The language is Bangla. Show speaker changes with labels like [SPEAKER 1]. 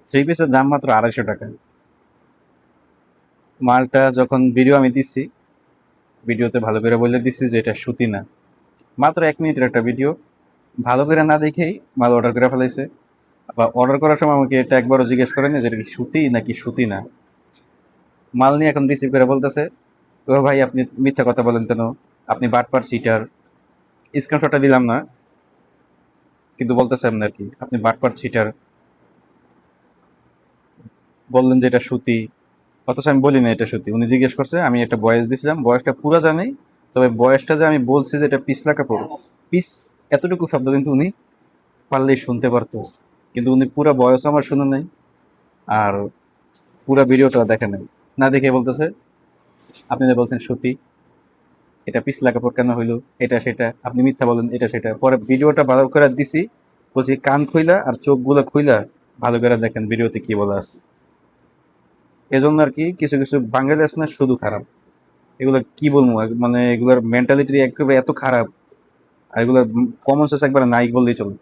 [SPEAKER 1] থ্রি পিসের দাম মাত্র 250 টাকা। মালটা যখন ভিডিও আমি দিচ্ছি, ভিডিওতে ভালো করে বলে দিচ্ছি যে এটা সুতি না। মাত্র 1 মিনিটের একটা ভিডিও, ভালো করে না দেখেই মাল অর্ডার করে ফেলাইছে। বা অর্ডার করার সময় আমাকে এটা একবারও জিজ্ঞেস করেন যে এটা কি সুতি নাকি সুতি না। মাল নিয়ে এখন রিসিভ করে বলতেছে, ও ভাই আপনি মিথ্যা কথা বলেন কেন, আপনি বাটপার চিটার। স্ক্রিনশটটা দিলাম না, কিন্তু বলতেছে এমনি আর কি, আপনি বাটপার চিটার, বললেন যে এটা সুতি, অথচ আমি বলি না এটা সুতি। উনি জিজ্ঞেস করছে, আমি একটা বয়স দিছিলাম, বয়সটা পুরো জানি, তবে বয়সটা যে আমি বলছি যে এটা পিছলা কাপড়, পিস এতটুকু শব্দ কিন্তু উনি পারলেই শুনতে পারতো, কিন্তু উনি পুরো বয়স আমার শুনে নাই, আর পুরো ভিডিওটা দেখে নাই। না দেখে বলতেছে আপনি যে বলছেন সুতি, এটা পিছলা কাপড় কেন হইলো, এটা সেটা, আপনি মিথ্যা বলেন, এটা সেটা। পরে ভিডিওটা ভালো করে দিছি, বলছি কান খুইলা আর চোখগুলো খুইলা ভালো করে দেখেন ভিডিওতে কি বলা আছে। এজন্য আর কি কিছু কিছু বাঙালি আছে না শুধু খারাপ, এগুলো কি বলবো, মানে এগুলোর মেন্টালিটি একেবারে এত খারাপ, আর এগুলোর কমন সেন্স একবারে নাই বললেই চলে।